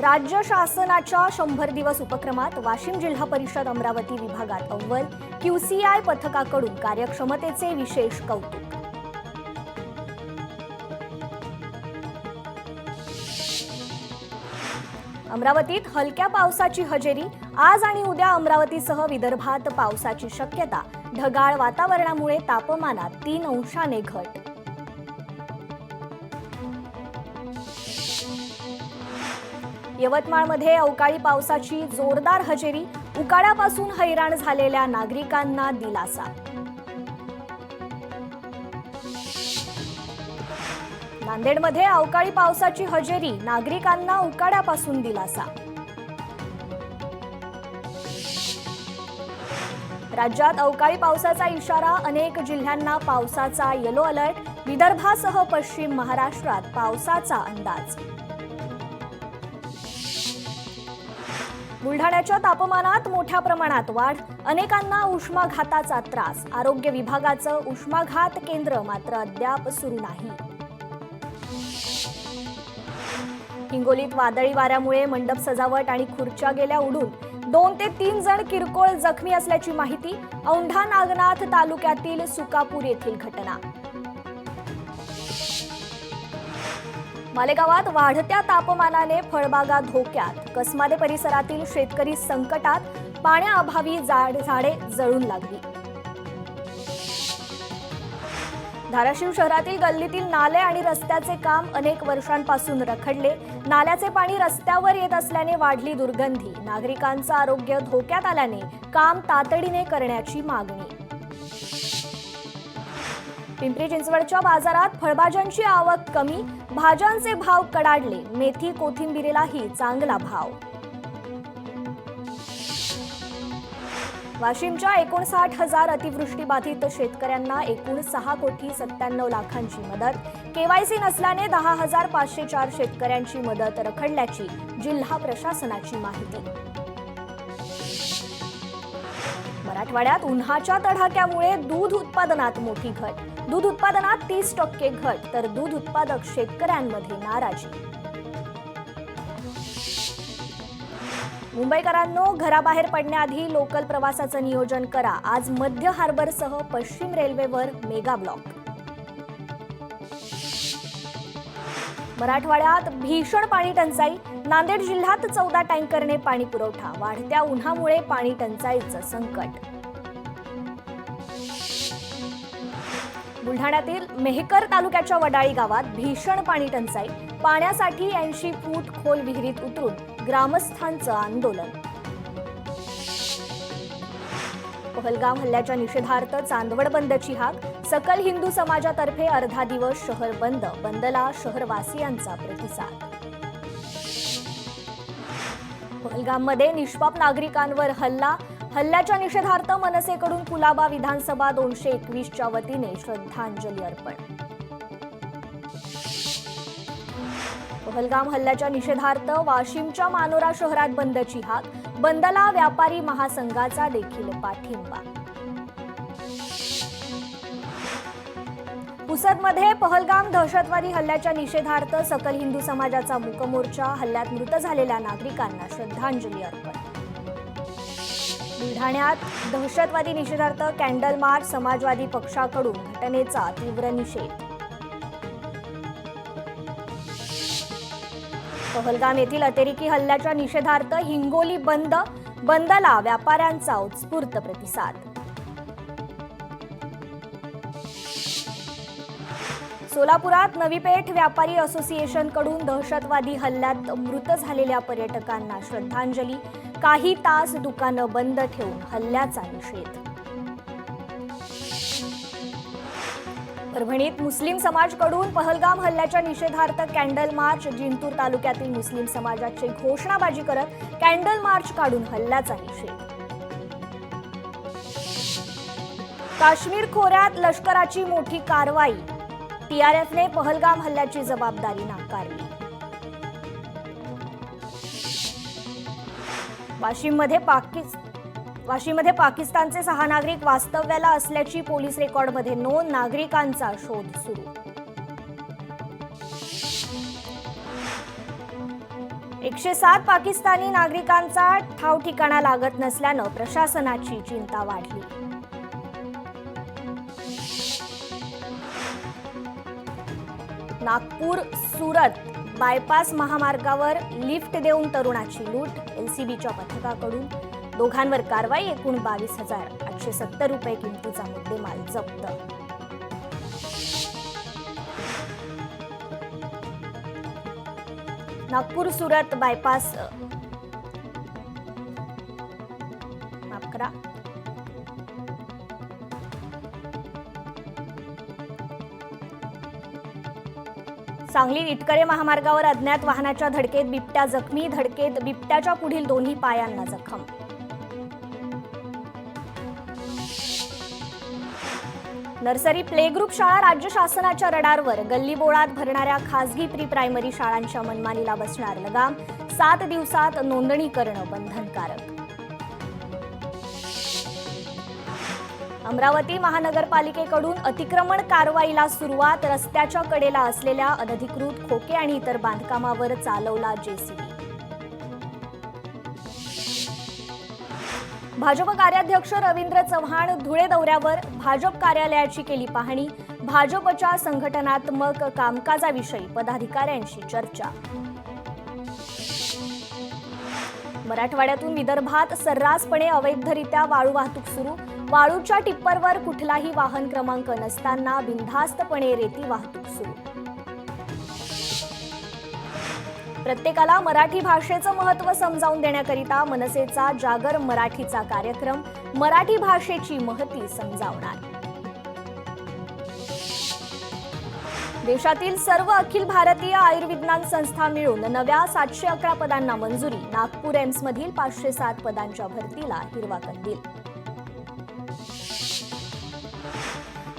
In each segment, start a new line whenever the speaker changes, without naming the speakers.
राज्य शासनाच्या 100 दिवस उपक्रमात वाशिम जिल्हा परिषद अमरावती विभागात अव्वल QCI पथकाकडून कार्यक्षमतेचे विशेष कौतुक। अमरावतीत हलक्या पावसाची हजेरी। आज आणि उद्या अमरावतीसह विदर्भात पावसाची शक्यता। ढगाळ वातावरणामुळे तापमानात 3 अंशाने घट। यवतमाळमध्ये अवकाळी पावसाची जोरदार हजेरी। उकाड्यापासून हैराण झालेल्या नागरिकांना दिलासा। नांदेडमध्ये अवकाळी पावसाची हजेरी। नागरिकांना उकाड्यापासून दिलासा। राज्यात अवकाळी पावसाचा इशारा। अनेक जिल्ह्यांना पावसाचा येलो अलर्ट। विदर्भासह पश्चिम महाराष्ट्रात पावसाचा अंदाज। बुलढाण्याच्या तापमानात मोठ्या प्रमाणात वाढ। अनेकांना उष्माघाताचा त्रास। आरोग्य विभागाचं उष्माघात केंद्र मात्र अद्याप सुरू नाही। हिंगोलीत वादळी वाऱ्यामुळे मंडप सजावट आणि खुर्च्या गेल्या उडून। 2 ते 3 जण किरकोळ जखमी असल्याची माहिती। औंढा नागनाथ तालुक्यातील सुकापूर येथील घटना। मालेगावात वाढत्या तापमानाने फळबागा धोक्यात। कसमादे परिसरातील शेतकरी संकटात। पाण्याअभावी झाडे जळून लागली। धाराशिव शहरातील गल्लीतील नाले आणि रस्त्याचे काम अनेक वर्षांपासून रखडले। नाल्याचे पाणी रस्त्यावर येत असल्याने वाढली दुर्गंधी। नागरिकांचं आरोग्य धोक्यात आल्याने काम तातडीने करण्याची मागणी। पिंपरी चिंचवडच्या बाजारात फळभाज्यांची आवक कमी। भाज्यांचे भाव कडाडले। मेथी कोथिंबीरीलाही चांगला भाव। वाशिमच्या 59,000 अतिवृष्टीबाधित शेतकऱ्यांना एकूण 6,97,00,000ची मदत। KYC नसल्याने 10,504 शेतकऱ्यांची मदत रखडल्याची जिल्हा प्रशासनाची माहिती। मराठवाड्यात उन्हाच्या तडाख्यामुळे दूध उत्पादनात मोठी घट। दूध उत्पादनात 30% घट तर दूध उत्पादक शेतकऱ्यांमध्ये नाराजी। मुंबईकरांनो, घराबाहेर पडण्याआधी लोकल प्रवासाचं नियोजन करा। आज मध्य हार्बरसह पश्चिम रेल्वेवर मेगा ब्लॉक। मराठवाड्यात भीषण पाणी टंचाई। नांदेड जिल्ह्यात 14 टँकरने पाणी पुरवठा। वाढत्या उन्हामुळे पाणी टंचाईचं संकट। बुलढाण्यातील मेहकर तालुक्याच्या वडाळी गावात भीषण पाणी टंचाई। पाण्यासाठी 80 फूट खोल विहिरीत उतरून ग्रामस्थांचं आंदोलन। पहलगाम हल्ल्याच्या निषेधार्थ चांदवड बंदची हाक। सकल हिंदू समाजातर्फे अर्धा दिवस शहर बंद। बंदला शहरवासियांचा प्रतिसाद। पहलगाममध्ये निष्पाप नागरिकांवर हल्ला। हल्ल्याच्या निषेधार्थ मनसेकडून कुलाबा विधानसभा 221च्या वतीने श्रद्धांजली अर्पण। पहलगाम हल्ल्याच्या निषेधार्थ वाशिमच्या मानोरा शहरात बंदची हाक। बंदला व्यापारी महासंघाचा देखील पाठिंबा। पुसदमध्ये पहलगाम दहशतवादी हल्ल्याच्या निषेधार्थ सकल हिंदू समाजाचा मूकमोर्चा। हल्ल्यात मृत झालेल्या नागरिकांना श्रद्धांजली अर्पण। बुलढाण्यात दहशतवादी निषेधार्थ कॅन्डल मार्च। समाजवादी पक्षाकडून घटनेचा तीव्र निषेध। पहलगाम येथील अतिरेकी हल्ल्याच्या निषेधार्थ हिंगोली बंद। बंदला व्यापाऱ्यांचा उत्स्फूर्त प्रतिसाद। सोलापुरात नवी पेठ व्यापारी असोसिएशनकडून दहशतवादी हल्ल्यात मृत झालेल्या पर्यटकांना श्रद्धांजली। काही तास दुकानं बंद ठेवून हल्ल्याचा निषेध। परभणीत मुस्लिम समाजाकडून पहलगाम हल्ल्याच्या निषेधार्थ कॅन्डल मार्च। जिंतूर तालुक्यातील मुस्लिम समाजाची घोषणाबाजी करत कॅन्डल मार्च काढून हल्ल्याचा निषेध। काश्मीर खोऱ्यात लष्कराची मोठी कारवाई। TRFने पहलगाम हल्ल्याची जबाबदारी नाकारली। वाशिममध्ये पाकिस्तानचे 6 नागरिक वास्तव्याला असल्याची पोलीस रेकॉर्डमध्ये नोंद। नागरिकांचा शोध सुरू। 107 पाकिस्तानी नागरिकांचा ठाव ठिकाणा लागत नसल्यानं प्रशासनाची चिंता वाढली. नागपूर सुरत बायपास महामार्गावर लिफ्ट देऊन तरुणाची लूट. एलसीबीच्या पथकाकडून दोघांवर कारवाई. एकूण 22,870 रुपये किमतीचा मुद्देमाल जप्त. नागपूर सुरत बायपास माफ करा. सांगली इटकरे महामार्गावर अज्ञात वाहनाच्या धडकेत बिबट्या जखमी. धडकेत बिबट्याच्या पुढील दोन्ही पायांना जखम. नर्सरी प्ले ग्रुप शाळा राज्य शासनाच्या रडारवर. गल्लीबोळात भरणाऱ्या खासगी प्री प्रायमरी शाळांच्या मनमानीला बसणार लगाम. 7 दिवसात नोंदणी करणं बंधनकारक. अमरावती महानगरपालिकेकडून अतिक्रमण कारवाईला सुरुवात. रस्त्याच्या कडेला असलेल्या अनधिकृत खोके आणि इतर बांधकामावर चालवला जेसीबी. भाजप कार्याध्यक्ष रवींद्र चव्हाण धुळे दौऱ्यावर. भाजप कार्यालयाची केली पाहणी. भाजपच्या संघटनात्मक कामकाजाविषयी पदाधिकाऱ्यांशी चर्चा. मराठवाड्यातून विदर्भात सर्रासपणे अवैधरित्या वाळू वाहतूक सुरू. वाळूच्या टिप्परवर कुठलाही वाहन क्रमांक नसताना बिनधास्तपणे रेती वाहतूक सुरू. प्रत्येकाला मराठी भाषेचं महत्त्व समजावून देण्याकरिता मनसेचा जागर मराठीचा कार्यक्रम. मराठी भाषेची महती समजावणार. देशातील सर्व अखिल भारतीय आयुर्विज्ञान संस्था मिळून नव्या 711 पदांना मंजुरी. नागपूर एम्समधील 507 पदांच्या भरतीला हिरवा कंदील.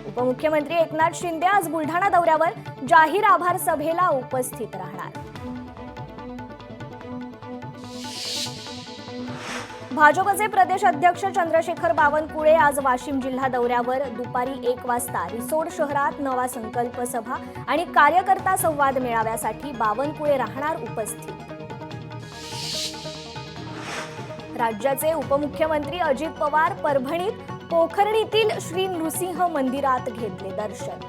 उपमुख्यमंत्री एकनाथ शिंदे आज बुलढाणा दौऱ्यावर. जाहीर आभार सभेला उपस्थित राहणार. भाजपचे प्रदेश अध्यक्ष चंद्रशेखर बावनकुळे आज वाशिम जिल्हा दौऱ्यावर. दुपारी 1 वाजता रिसोड शहरात नवा संकल्प सभा आणि कार्यकर्ता संवाद मेळाव्यासाठी बावनकुळे राहणार उपस्थित. राज्याचे उपमुख्यमंत्री अजित पवार परभणीत पोखर्णीतील श्री नृसिंह मंदिरात घेतले दर्शन.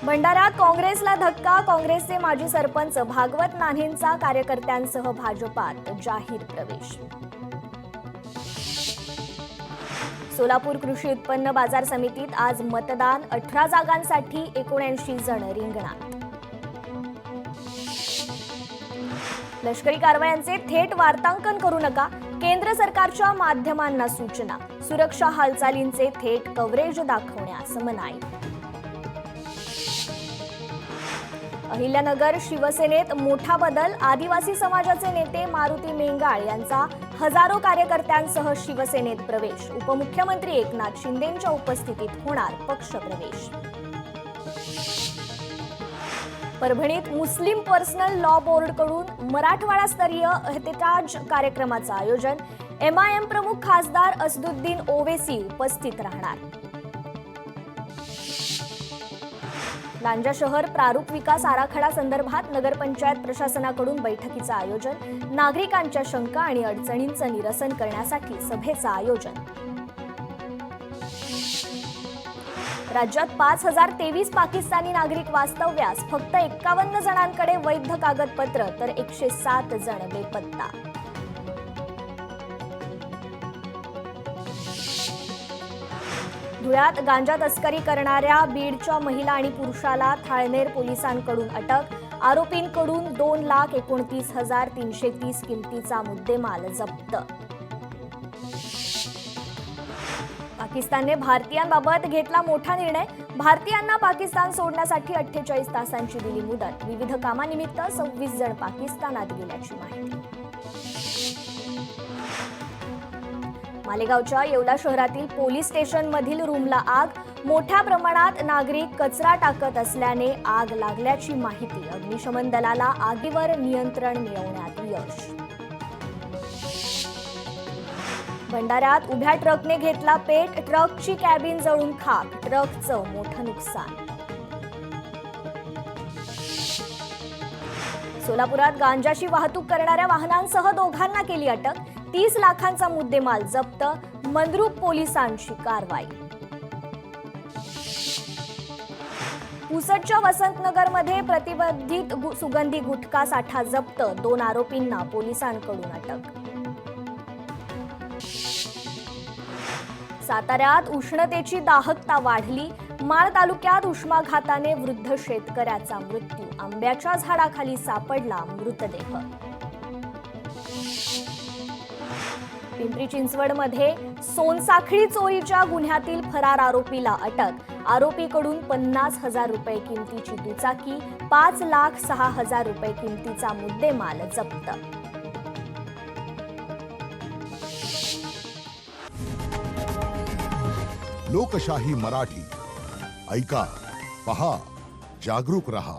भंडाऱ्यात काँग्रेसला धक्का. काँग्रेसचे माजी सरपंच भागवत नान्हेंचा कार्यकर्त्यांसह भाजपात जाहीर प्रवेश. सोलापूर कृषी उत्पन्न बाजार समितीत आज मतदान. 18 जागांसाठी 79 जण रिंगणात. लष्करी कारवायांचे थेट वार्तांकन करू नका. केंद्र सरकारच्या माध्यमांना सूचना. सुरक्षा हालचालींचे थेट कव्हरेज दाखवण्यास मनाई. अहिल्यानगर शिवसेनेत मोठा बदल. आदिवासी समाजाचे नेते मारुती मेंगाळ यांचा हजारो कार्यकर्त्यांसह शिवसेनेत प्रवेश. उपमुख्यमंत्री एकनाथ शिंदेंच्या उपस्थितीत होणार पक्षप्रवेश. परभणीत मुस्लिम पर्सनल लॉ बोर्डकडून मराठवाडास्तरीय एहतेजाज कार्यक्रमाचं आयोजन. एमआयएम प्रमुख खासदार असदुद्दीन ओवेसी उपस्थित राहणार. लांजा शहर प्रारूप विकास आराखडा संदर्भात नगरपंचायत प्रशासनाकडून बैठकीचं आयोजन. नागरिकांच्या शंका आणि अडचणींचं निरसन करण्यासाठी सभेचं आयोजन. राज्यात 5,023 पाकिस्तानी नागरिक वास्तव्यास. फक्त 51 जणांकडे वैध कागदपत्र तर 107 जण बेपत्ता. धुळ्यात गांजा तस्करी करणाऱ्या बीडच्या महिला आणि पुरुषाला थाळनेर पोलिसांकडून अटक. आरोपींकडून 2,29,330 किमतीचा मुद्देमाल जप्त. पाकिस्तानने भारतीयांबाबत घेतला मोठा निर्णय. भारतीयांना पाकिस्तान सोडण्यासाठी 48 तासांची दिली मुदत. विविध कामानिमित्त 26 जण पाकिस्तानात गेल्याची माहिती. मालेगावच्या येवला शहरातील पोलीस स्टेशनमधील रूमला आग. मोठ्या प्रमाणात नागरिक कचरा टाकत असल्याने आग लागल्याची माहिती. अग्निशमन दलाला आगीवर नियंत्रण मिळवण्यात यश. भंडाऱ्यात उभ्या ट्रकने घेतला पेट. ट्रकची कॅबिन जळून खाक. ट्रकचं मोठं नुकसान. सोलापुरात गांजाची वाहतूक करणाऱ्या वाहनांसह दोघांना केली अटक. 30 लाखांचा मुद्देमाल जप्त. मंद्रुप पोलिसांची कारवाई. पुसदच्या वसंतनगरमध्ये प्रतिबंधित सुगंधी गुटखा साठा जप्त. 2 आरोपींना पोलिसांकडून अटक. साताऱ्यात उष्णतेची दाहकता वाढली. माळ तालुक्यात उष्माघाताने वृद्ध शेतकऱ्याचा मृत्यू. आंब्याच्या झाडाखाली सापडला मृतदेह. पिंपरी चिंचवडमध्ये सोनसाखळी चोरीच्या गुन्ह्यातील फरार आरोपीला अटक. आरोपीकडून 50,000 रुपये किमतीची दुचाकी, 5,06,000 रुपये किमतीचा मुद्देमाल जप्त.
लोकशाही मराठी ऐका, पहा, जागरूक रहा.